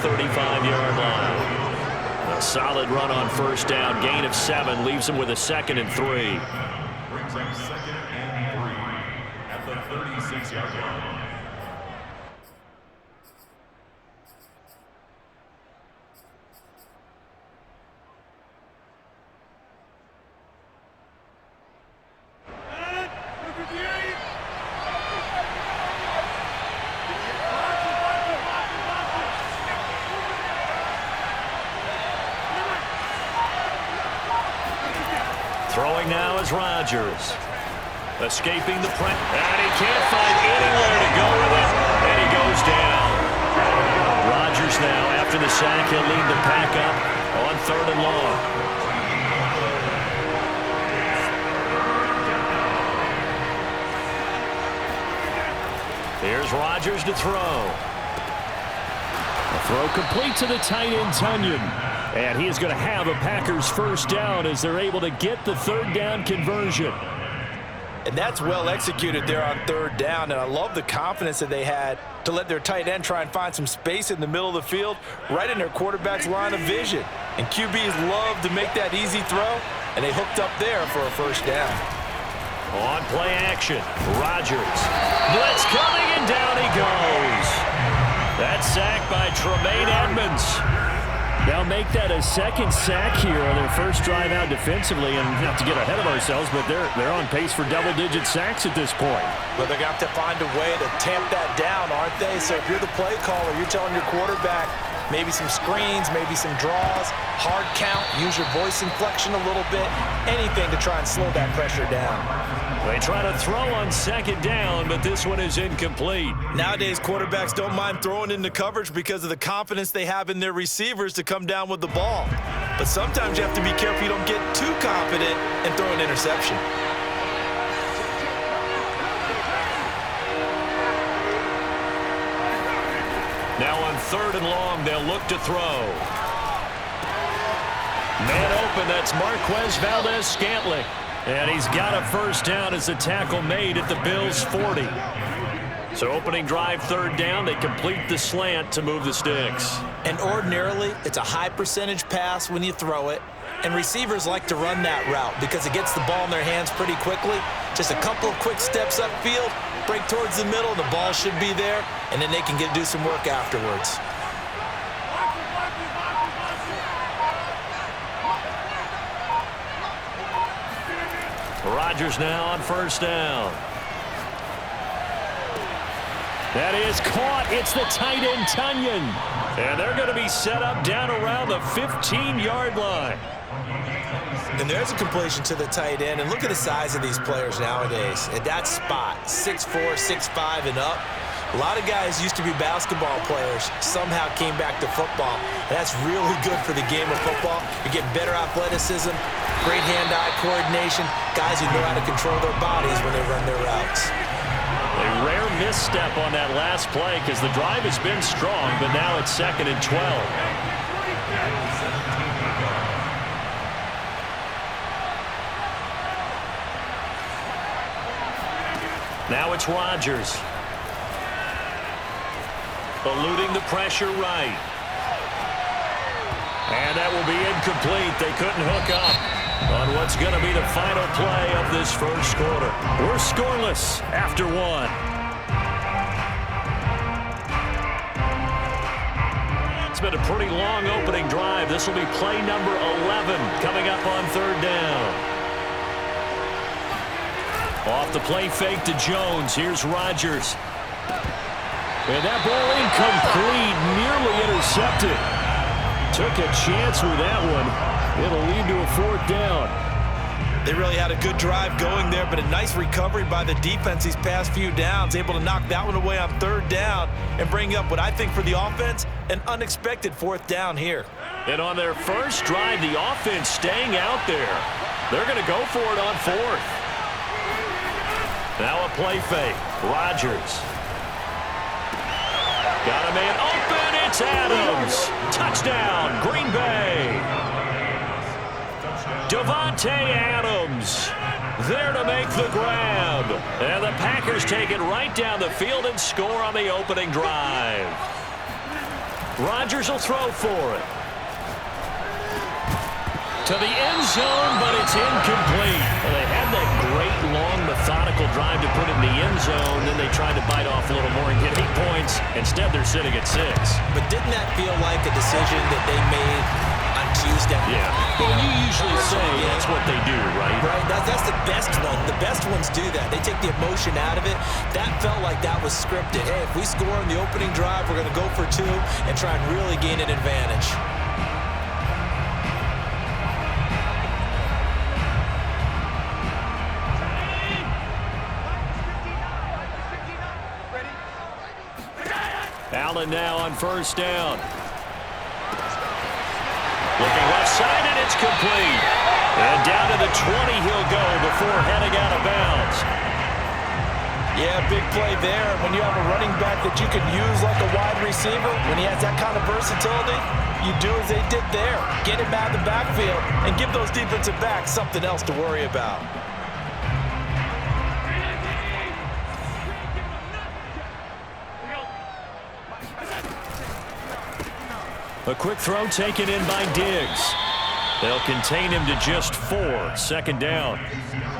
35-yard line. A solid run on first down. Gain of 7 leaves him with a 2nd and 3. Brings up 2nd and 3 at the 36-yard line. Throwing now is Rodgers. Escaping the press. And he can't find anywhere to go with it. And he goes down. Rodgers now, after the sack, he'll lead the pack up on 3rd and long. Here's Rodgers to throw. A throw complete to the tight end, Tunyon. And he is going to have a Packers first down as they're able to get the 3rd down conversion. And that's well executed there on 3rd down. And I love the confidence that they had to let their tight end try and find some space in the middle of the field, right in their quarterback's line of vision. And QBs love to make that easy throw, and they hooked up there for a first down. On play action, Rodgers. Blitz coming, and down he goes. That's sacked by Tremaine Edmonds. Now make that a 2nd sack here on their first drive out defensively, and not to get ahead of ourselves, but they're on pace for double-digit sacks at this point. But they're going to have to find a way to tamp that down, aren't they? So if you're the play caller, you're telling your quarterback maybe some screens, maybe some draws, hard count, use your voice inflection a little bit, anything to try and slow that pressure down. They try to throw on 2nd down, but this one is incomplete. Nowadays, quarterbacks don't mind throwing into coverage because of the confidence they have in their receivers to come down with the ball. But sometimes you have to be careful you don't get too confident and throw an interception. Now on 3rd and long, they'll look to throw. Man open, that's Marquez Valdez-Scantling. And he's got a first down as the tackle made at the Bills' 40. So opening drive, 3rd down, they complete the slant to move the sticks. And ordinarily, it's a high percentage pass when you throw it. And receivers like to run that route because it gets the ball in their hands pretty quickly. Just a couple of quick steps upfield, break towards the middle, the ball should be there, and then they can do some work afterwards. Rodgers now on first down. That is caught. It's the tight end, Tunyon. And they're going to be set up down around the 15-yard line. And there's a completion to the tight end. And look at the size of these players nowadays. At that spot, 6'4", 6'5", and up. A lot of guys used to be basketball players, somehow came back to football. And that's really good for the game of football. You get better athleticism, great hand-eye coordination, guys who know how to control their bodies when they run their routes. A rare misstep on that last play because the drive has been strong, but now it's 2nd and 12. Now it's Rodgers. Eluding the pressure right. And that will be incomplete. They couldn't hook up on what's going to be the final play of this first quarter. We're scoreless after 1. It's been a pretty long opening drive. This will be play number 11 coming up on 3rd down. Off the play fake to Jones. Here's Rodgers. And that ball incomplete, nearly intercepted. Took a chance with that one. It'll lead to a 4th down. They really had a good drive going there, but a nice recovery by the defense these past few downs, able to knock that one away on 3rd down and bring up what I think for the offense, an unexpected 4th down here. And on their first drive, the offense staying out there. They're going to go for it on 4th. Now a play fake. Rodgers. Got a man open. It's Adams. Touchdown, Green Bay. Davante Adams there to make the grab. And the Packers take it right down the field and score on the opening drive. Rodgers will throw for it. To the end zone, but it's incomplete. Well, they had that great, long, methodical drive to put it in the end zone. Then they tried to bite off a little more and get 8 points. Instead, they're sitting at 6. But didn't that feel like a decision that they made on Tuesday? Yeah. Well, you usually say that's what they do, right? Right. That's the best one. The best ones do that. They take the emotion out of it. That felt like that was scripted. Hey, if we score in the opening drive, we're going to go for 2 and try and really gain an advantage. Allen now on first down. Looking left side, and it's complete. And down to the 20 he'll go before heading out of bounds. Yeah, big play there. When you have a running back that you can use like a wide receiver, when he has that kind of versatility, you do as they did there. Get him out of the backfield and give those defensive backs something else to worry about. A quick throw taken in by Diggs. They'll contain him to just 4. Second down.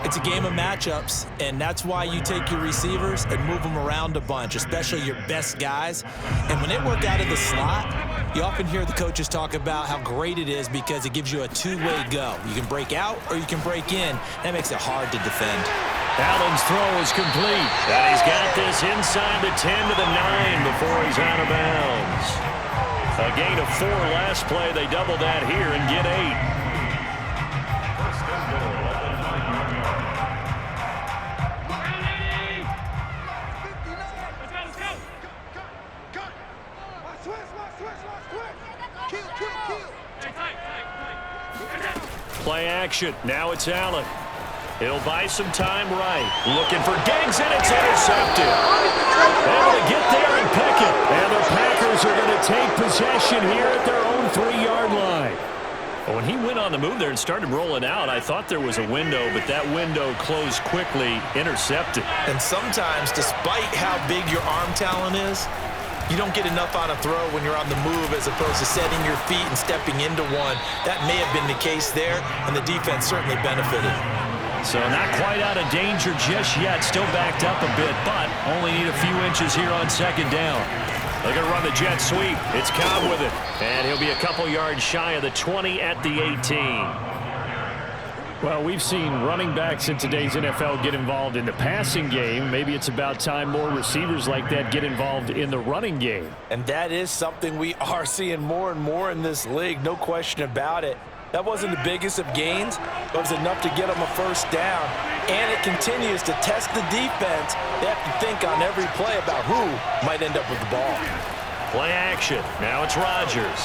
It's a game of matchups, and that's why you take your receivers and move them around a bunch, especially your best guys. And when they work out of the slot, you often hear the coaches talk about how great it is because it gives you a two-way go. You can break out or you can break in. That makes it hard to defend. Allen's throw is complete. And he's got this inside the 10 to the 9 before he's out of bounds. A gain of 4 last play. They double that here and get 8. Play action. Now it's Allen. He'll buy some time right. Looking for Diggs, and it's intercepted. Able to get there and pick it. And the Packers are going to take possession here at their own 3-yard line. When he went on the move there and started rolling out, I thought there was a window, but that window closed quickly, intercepted. And sometimes, despite how big your arm talent is, you don't get enough on a throw when you're on the move as opposed to setting your feet and stepping into one. That may have been the case there, and the defense certainly benefited. So not quite out of danger just yet. Still backed up a bit, but only need a few inches here on second down. They're going to run the jet sweep. It's Cobb with it. And he'll be a couple yards shy of the 20 at the 18. Well, we've seen running backs in today's NFL get involved in the passing game. Maybe it's about time more receivers like that get involved in the running game. And that is something we are seeing more and more in this league, no question about it. That wasn't the biggest of gains, but it was enough to get them a first down. And it continues to test the defense. They have to think on every play about who might end up with the ball. Play action. Now it's Rodgers.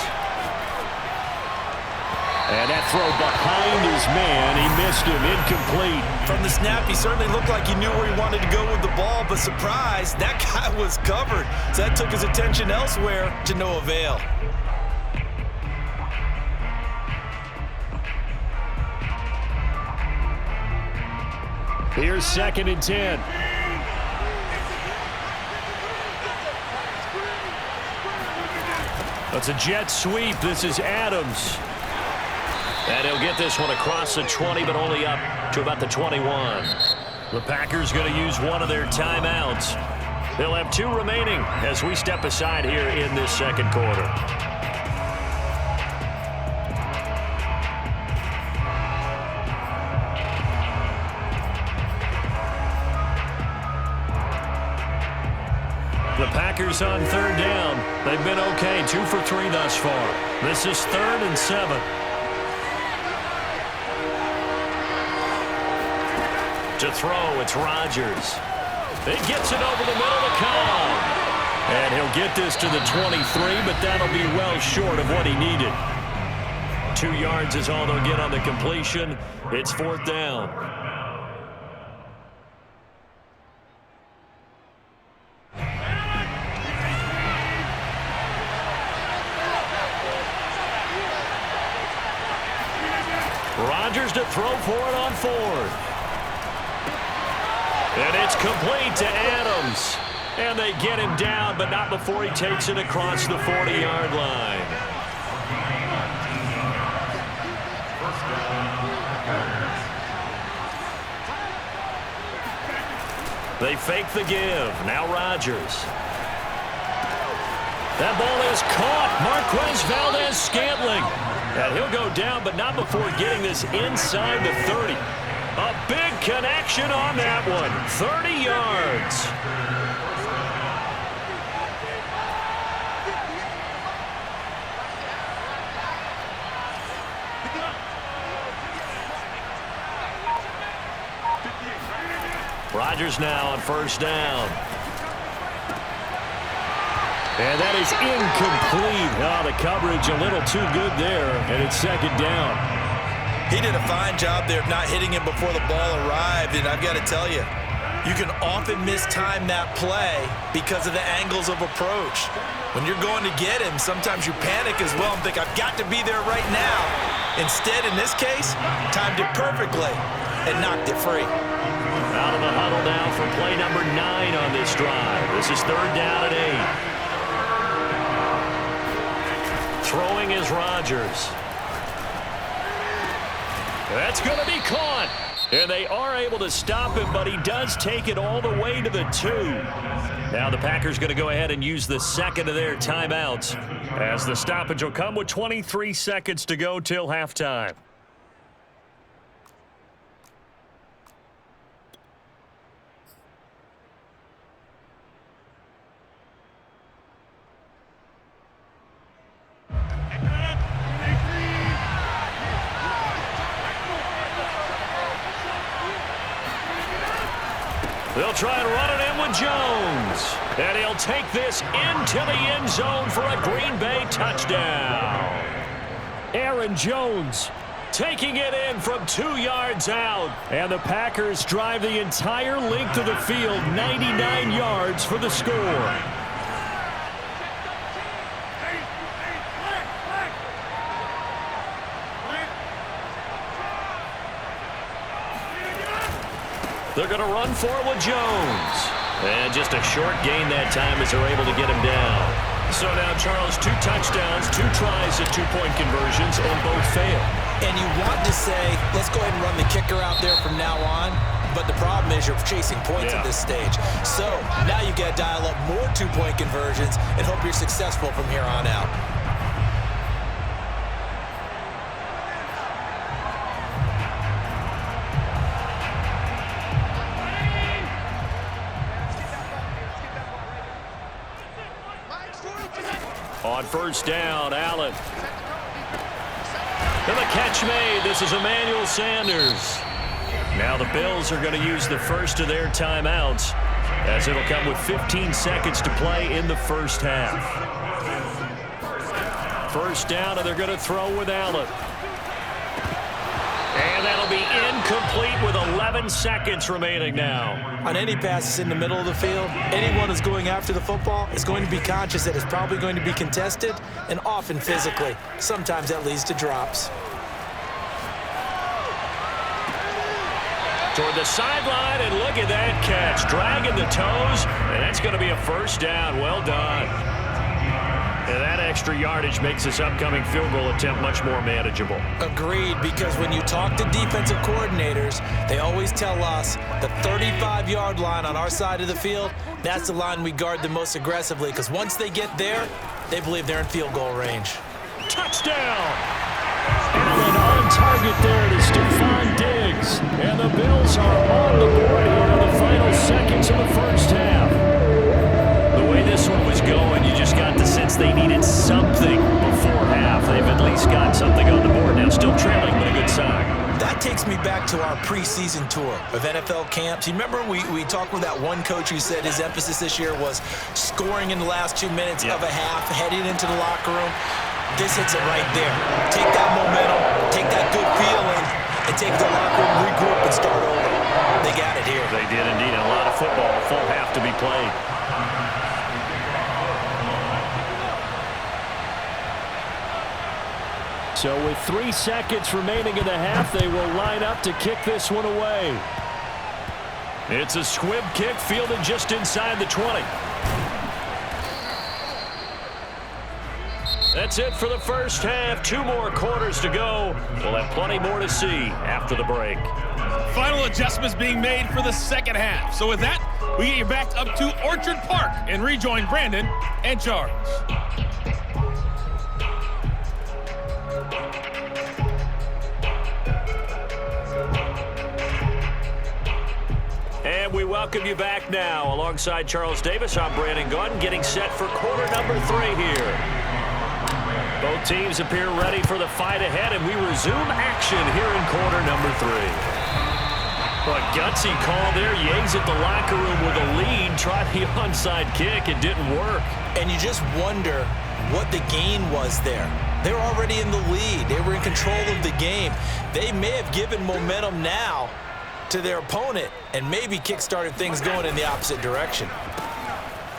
And that throw behind his man. He missed him. Incomplete. From the snap, he certainly looked like he knew where he wanted to go with the ball, but surprise, that guy was covered. So that took his attention elsewhere to no avail. Here's 2nd and 10. That's a jet sweep. This is Adams. And he'll get this one across the 20, but only up to about the 21. The Packers going to use one of their timeouts. They'll have 2 remaining as we step aside here in this second quarter. The Packers on 3rd down. They've been okay, 2 for 3 thus far. This is 3rd and 7. To throw, it's Rodgers. It gets it over the middle to Cobb. And he'll get this to the 23, but that'll be well short of what he needed. 2 yards is all they'll get on the completion. It's 4th down. Rodgers to throw for it on 4th. And it's complete to Adams. And they get him down, but not before he takes it across the 40-yard line. They fake the give. Now Rodgers. That ball is caught. Marquez Valdez-Scantling. And he'll go down, but not before getting this inside the 30. A big connection on that one. 30 yards. Rodgers now on first down. And that is incomplete. Oh, the coverage a little too good there, and it's second down. He did a fine job there of not hitting him before the ball arrived, and I've got to tell you, you can often mistime that play because of the angles of approach. When you're going to get him, sometimes you panic as well and think, I've got to be there right now. Instead, in this case, timed it perfectly and knocked it free. Out of the huddle now for play number 9 on this drive. This is third down and 8. Throwing is Rodgers. That's going to be caught. And they are able to stop him, but he does take it all the way to the 2. Now the Packers going to go ahead and use the second of their timeouts, as the stoppage will come with 23 seconds to go till halftime. They'll try and run it in with Jones. And he'll take this into the end zone for a Green Bay touchdown. Aaron Jones taking it in from 2 yards out. And the Packers drive the entire length of the field, 99 yards for the score. They're going to run for it with Jones. And just a short gain that time as they're able to get him down. So now, Charles, 2 touchdowns, 2 tries at 2-point conversions, and both fail. And you want to say, let's go ahead and run the kicker out there from now on. But the problem is you're chasing points at this stage. So now you've got to dial up more 2-point conversions and hope you're successful from here on out. On first down, Allen. And the catch made. This is Emmanuel Sanders. Now the Bills are going to use the first of their timeouts, as it'll come with 15 seconds to play in the first half. First down, and they're going to throw with Allen. And that'll be incomplete with 11 seconds remaining now. On any passes in the middle of the field, anyone who's going after the football is going to be conscious that it's probably going to be contested, and often physically. Sometimes that leads to drops. Toward the sideline, and look at that catch. Dragging the toes, and that's going to be a first down. Well done. And that extra yardage makes this upcoming field goal attempt much more manageable. Agreed, because when you talk to defensive coordinators, they always tell us the 35-yard line on our side of the field, that's the line we guard the most aggressively, because once they get there, they believe they're in field goal range. Touchdown! Allen on target there to Stephon Diggs. And the Bills are on the board here in the final seconds of the first half. The way this one was going, you just got the sense they needed something before half. They've at least got something on the board now. Still trailing, but a good sign. That takes me back to our preseason tour of NFL camps. You remember we talked with that one coach who said his emphasis this year was scoring in the last 2 minutes of a half, heading into the locker room. This hits it right there. Take that momentum, take that good feeling, and take the locker room, regroup, and start over. They got it here. They did indeed. A lot of football, a full half to be played. So with 3 seconds remaining in the half, they will line up to kick this one away. It's a squib kick fielded just inside the 20. That's it for the first half. 2 more quarters to go. We'll have plenty more to see after the break. Final adjustments being made for the second half. So with that, we get you back up to Orchard Park and rejoin Brandon and Charles. And we welcome you back now. Alongside Charles Davis, I'm Brandon Gordon, getting set for quarter number 3 here. Both teams appear ready for the fight ahead, and we resume action here in quarter number 3. Well, a gutsy call there. Yates at the locker room with a lead. Tried the onside kick. It didn't work. And you just wonder what the gain was there. They were already in the lead. They were in control of the game. They may have given momentum now to their opponent and maybe kick-started things going in the opposite direction.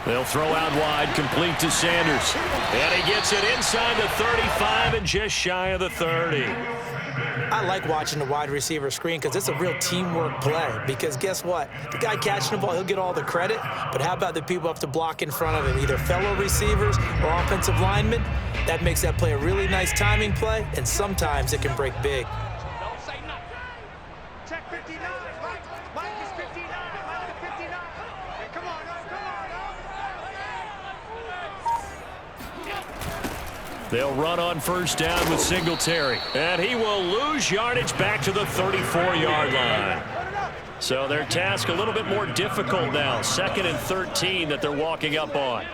They'll throw out wide, complete to Sanders. And he gets it inside the 35 and just shy of the 30. I like watching the wide receiver screen because it's a real teamwork play. Because guess what? The guy catching the ball, he'll get all the credit. But how about the people have to block in front of him, either fellow receivers or offensive linemen? That makes that play a really nice timing play, and sometimes it can break big. Don't say nothing. Check 59. Mike is 59. Mike is 59. Hey, come on, They'll run on first down with Singletary. And he will lose yardage back to the 34-yard line. So their task a little bit more difficult now. 2nd and 13 that they're walking up on.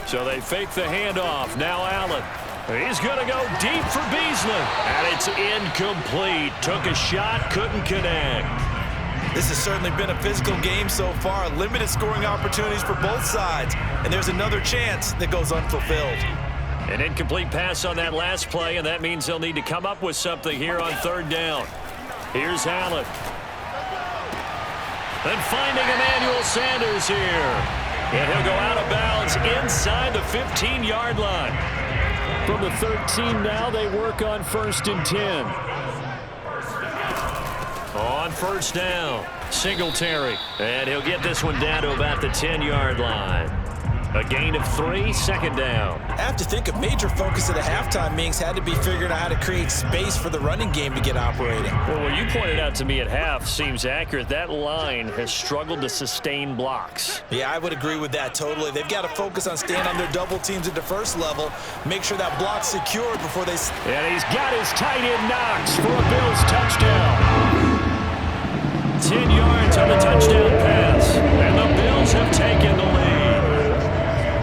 So they fake the handoff. Now Allen. He's going to go deep for Beasley. And it's incomplete. Took a shot, couldn't connect. This has certainly been a physical game so far. Limited scoring opportunities for both sides. And there's another chance that goes unfulfilled. An incomplete pass on that last play, and that means they'll need to come up with something here on 3rd down. Here's Allen. And finding Emmanuel Sanders here. And he'll go out of bounds inside the 15-yard line. From the 13 now, they work on 1st and 10. On 1st down, Singletary. And he'll get this one down to about the 10-yard line. A gain of 3, 2nd down. I have to think a major focus of the halftime meetings had to be figuring out how to create space for the running game to get operating. Well, what you pointed out to me at half seems accurate. That line has struggled to sustain blocks. Yeah, I would agree with that totally. They've got to focus on staying on their double teams at the first level, make sure that block's secured before they... And he's got his tight end Knox for a Bills touchdown. 10 yards on the touchdown pass. And the Bills have taken the lead.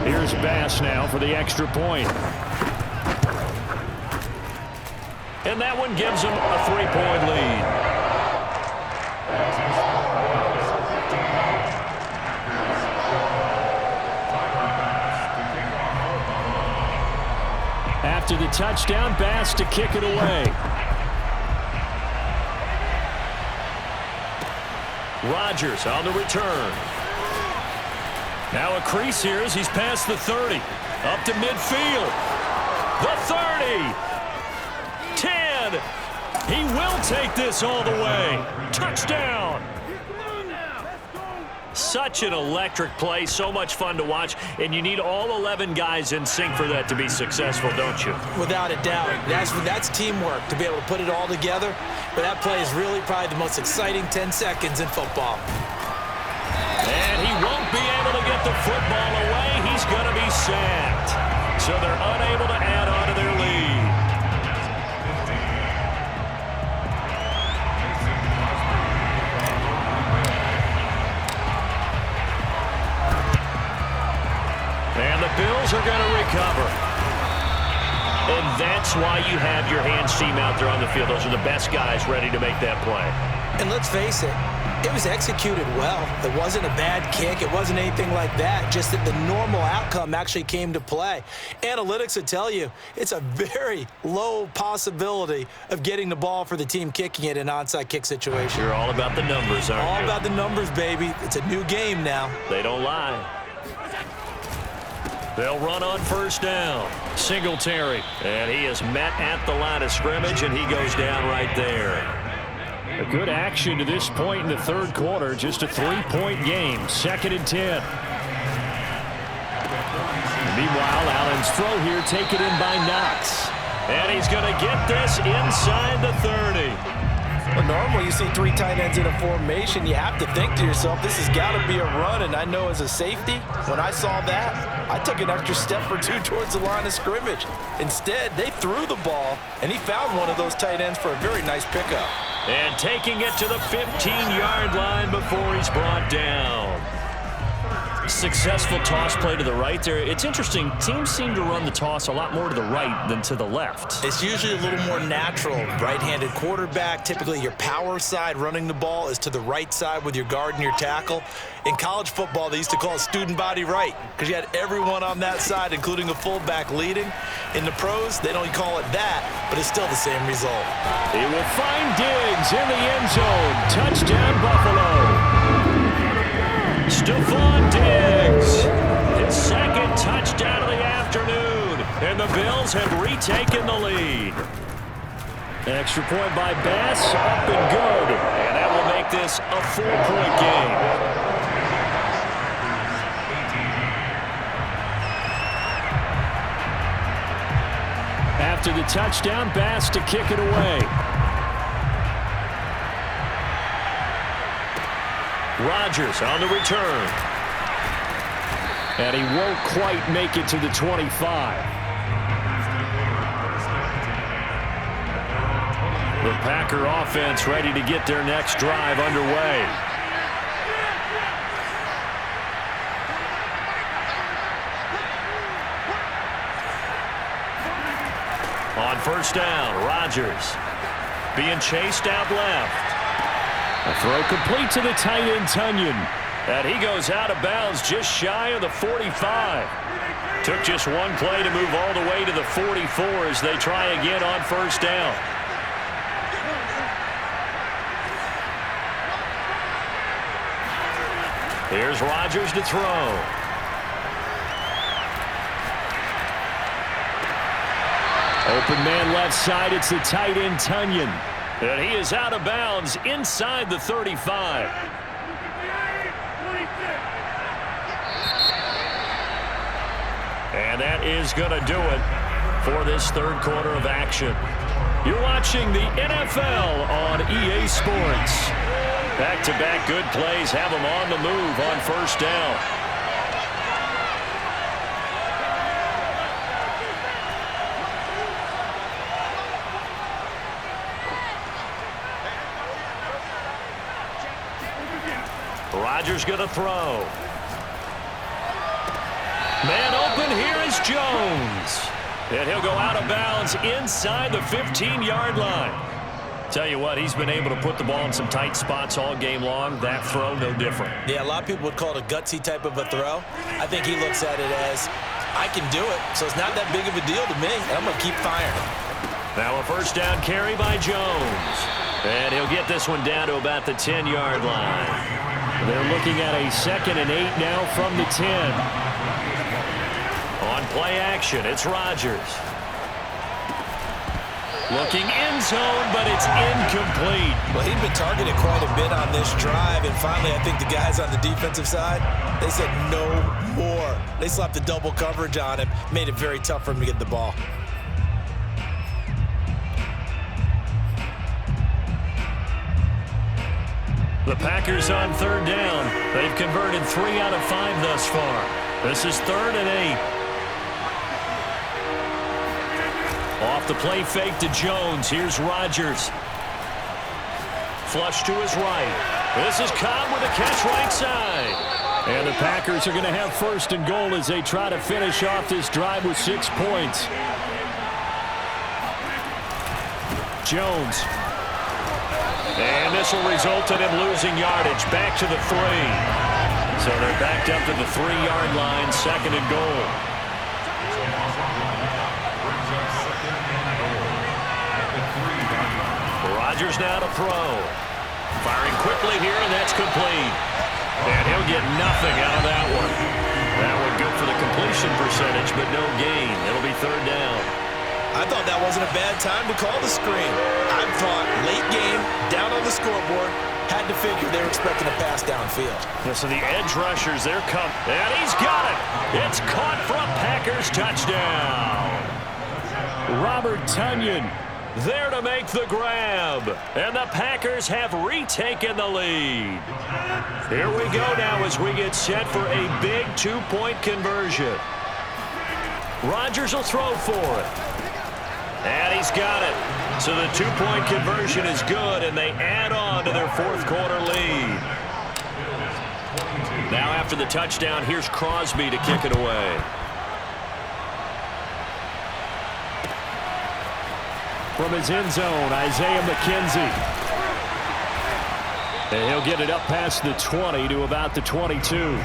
Here's Bass now for the extra point. And that one gives them a 3-point lead. After the touchdown, Bass to kick it away. Rodgers on the return. Now a crease here as he's past the 30. Up to midfield. The 30. 10. He will take this all the way. Touchdown. Such an electric play. So much fun to watch. And you need all 11 guys in sync for that to be successful, don't you? Without a doubt. That's teamwork to be able to put it all together. But that play is really probably the most exciting 10 seconds in football. And he won't be able to get the football away. He's going to be sacked. So they're unable to add on to their lead. And the Bills are going to recover. And that's why you have your hands team out there on the field. Those are the best guys ready to make that play. And let's face it, it was executed well. It wasn't a bad kick. It wasn't anything like that. Just that the normal outcome actually came to play. Analytics would tell you it's a very low possibility of getting the ball for the team kicking it in an onside kick situation. You're all about the numbers, aren't you? All about the numbers, baby. It's a new game now. They don't lie. They'll run on first down. Singletary. And he is met at the line of scrimmage, and he goes down right there. A good action to this point in the third quarter. Just a 3-point game. 2nd and 10. Meanwhile, Allen's throw here taken in by Knox. And he's going to get this inside the 30. Well, normally you see 3 tight ends in a formation. You have to think to yourself, this has got to be a run. And I know as a safety, when I saw that, I took an extra step or 2 towards the line of scrimmage. Instead, they threw the ball, and he found one of those tight ends for a very nice pickup. And taking it to the 15-yard line before he's brought down. Successful toss play to the right there. It's interesting. Teams seem to run the toss a lot more to the right than to the left. It's usually a little more natural. Right-handed quarterback, typically your power side running the ball is to the right side with your guard and your tackle. In college football, they used to call it student body right because you had everyone on that side, including a fullback leading. In the pros, they don't call it that, but it's still the same result. He will find Diggs in the end zone. Touchdown, Buffalo. Stephon Diggs, his 2nd touchdown of the afternoon, and the Bills have retaken the lead. Extra point by Bass, up and good, and that will make this a 4-point game. After the touchdown, Bass to kick it away. Rodgers on the return. And he won't quite make it to the 25. The Packer offense ready to get their next drive underway. On first down, Rodgers being chased out left. A throw complete to the tight end, Tunyon. And he goes out of bounds just shy of the 45. Took just one play to move all the way to the 44 as they try again on first down. Here's Rodgers to throw. Open man left side. It's the tight end, Tunyon. And he is out of bounds inside the 35. And that is going to do it for this third quarter of action. You're watching the NFL on EA Sports. Back-to-back good plays have them on the move on first down. Rodgers going to throw. Man open, here is Jones. And he'll go out of bounds inside the 15-yard line. Tell you what, he's been able to put the ball in some tight spots all game long. That throw, no different. Yeah, a lot of people would call it a gutsy type of a throw. I think he looks at it as, I can do it, so it's not that big of a deal to me, and I'm going to keep firing. Now a first down carry by Jones. And he'll get this one down to about the 10-yard line. They're looking at a 2nd and 8 now from the 10. On play action, it's Rodgers. Looking end zone, but it's incomplete. Well, he'd been targeted quite a bit on this drive, and finally I think the guys on the defensive side, they said no more. They slapped the double coverage on him, made it very tough for him to get the ball. The Packers on third down. They've converted 3 out of 5 thus far. This is 3rd and 8. Off the play fake to Jones. Here's Rodgers. Flush to his right. This is Cobb with a catch right side. And the Packers are going to have 1st and goal as they try to finish off this drive with 6 points. Jones. And this will result in him losing yardage back to the 3. So they're backed up to the 3-yard line, 2nd and goal. Rodgers now to throw. Firing quickly here, and that's complete. And he'll get nothing out of that one. That one good for the completion. completion percentage, but no gain. It'll be third down. I thought that wasn't a bad time to call the screen. I thought late game, down on the scoreboard, had to figure they were expecting a pass downfield. Yeah, so the edge rushers, they're coming. And he's got it. It's caught for a Packers touchdown. Robert Tonyan there to make the grab. And the Packers have retaken the lead. Here we go now as we get set for a big two-point conversion. Rodgers will throw for it. And he's got it. So the two-point conversion is good, and they add on to their fourth quarter lead. Now after the touchdown, here's Crosby to kick it away. From his end zone, Isaiah McKenzie. And he'll get it up past the 20 to about the 22.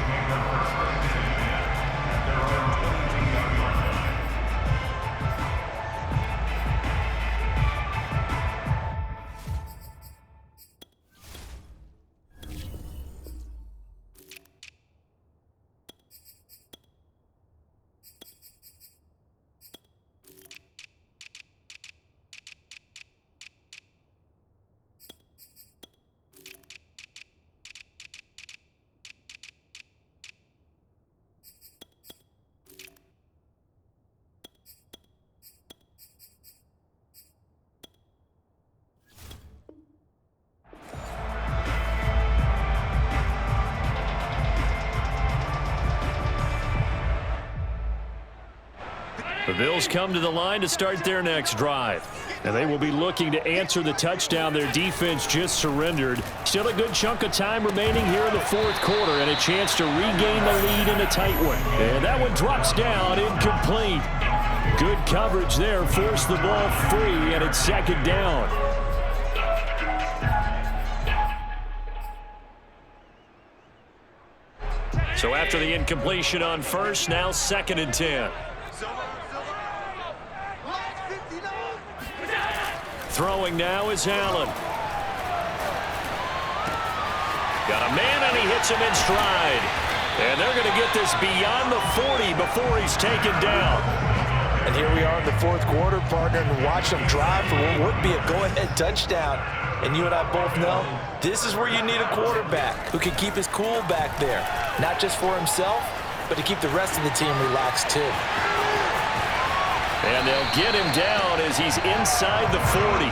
The Bills come to the line to start their next drive. And they will be looking to answer the touchdown their defense just surrendered. Still a good chunk of time remaining here in the fourth quarter and a chance to regain the lead in a tight one. And that one drops down, incomplete. Good coverage there, forced the ball free, and it's second down. So after the incompletion on first, now 2nd and 10. Throwing now is Allen. Got a man, and he hits him in stride. And they're going to get this beyond the 40 before he's taken down. And here we are in the fourth quarter, partner, and watch them drive for what would be a go-ahead touchdown. And you and I both know this is where you need a quarterback who can keep his cool back there. Not just for himself, but to keep the rest of the team relaxed too. And they'll get him down as he's inside the 40.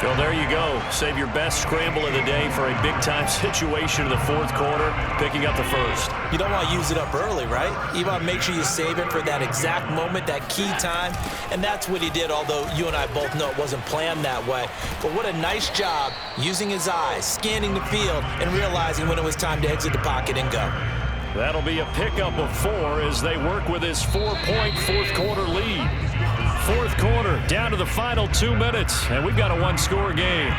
Well, there you go. Save your best scramble of the day for a big-time situation in the fourth quarter, picking up the first. You don't want to use it up early, right? You want to make sure you save it for that exact moment, that key time. And that's what he did, although you and I both know it wasn't planned that way. But what a nice job using his eyes, scanning the field, and realizing when it was time to exit the pocket and go. That'll be a pickup of 4 as they work with his 4-point fourth quarter lead. Fourth quarter, down to the final 2 minutes, and we've got a one-score game.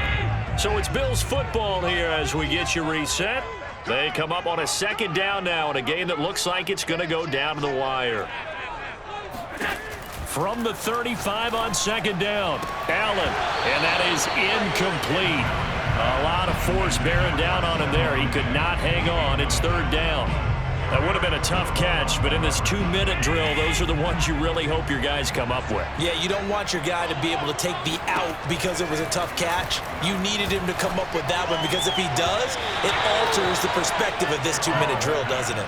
So it's Bills football here as we get you reset. They come up on a second down now in a game that looks like it's going to go down to the wire. From the 35 on second down, Allen, and that is incomplete. A lot of force bearing down on him there. He could not hang on. It's third down. That would have been a tough catch, but in this 2-minute drill, those are the ones you really hope your guys come up with. Yeah, you don't want your guy to be able to take the out because it was a tough catch. You needed him to come up with that one because if he does, it alters the perspective of this 2-minute drill, doesn't it?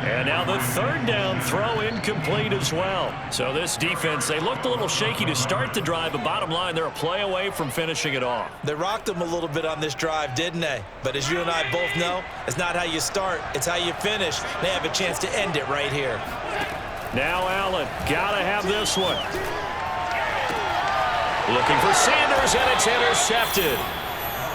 And now the third down throw incomplete as well. So this defense, they looked a little shaky to start the drive, but bottom line, they're a play away from finishing it off. They rocked them a little bit on this drive, didn't they? But as you and I both know, it's not how you start, it's how you finish. They have a chance to end it right here. Now Allen, gotta have this one. Looking for Sanders, and it's intercepted.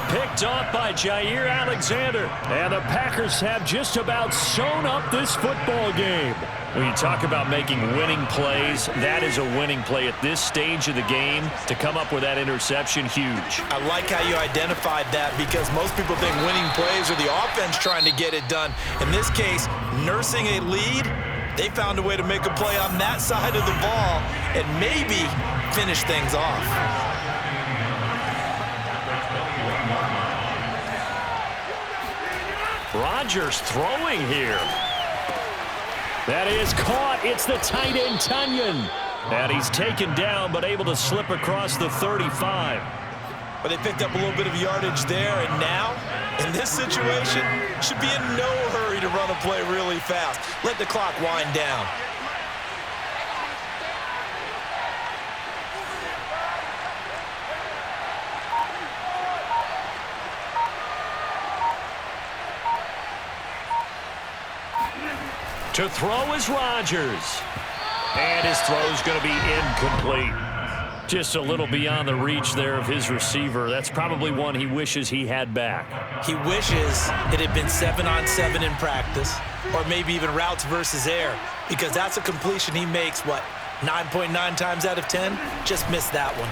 Picked off by Jair Alexander. And the Packers have just about sewn up this football game. When you talk about making winning plays, that is a winning play at this stage of the game. To come up with that interception, huge. I like how you identified that because most people think winning plays are the offense trying to get it done. In this case, nursing a lead, they found a way to make a play on that side of the ball and maybe finish things off. Rodgers throwing here. That is caught. It's the tight end, Tunyon. And he's taken down, but able to slip across the 35. But they picked up a little bit of yardage there, and now, in this situation, should be in no hurry to run a play really fast. Let the clock wind down. To throw is Rodgers. And his throw's going to be incomplete. Just a little beyond the reach there of his receiver. That's probably one he wishes he had back. He wishes it had been 7-on-7 in practice, or maybe even routes versus air, because that's a completion he makes, 9.9 times out of 10? Just missed that one.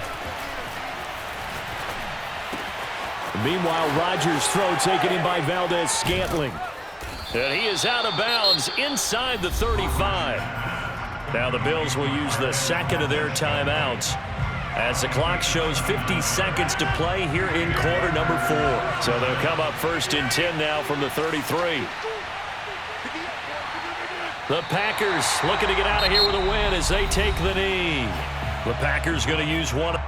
Meanwhile, Rodgers' throw taken in by Valdez-Scantling. And he is out of bounds inside the 35. Now the Bills will use the second of their timeouts as the clock shows 50 seconds to play here in quarter number 4. So they'll come up 1st and 10 now from the 33. The Packers looking to get out of here with a win as they take the knee. The Packers going to use one.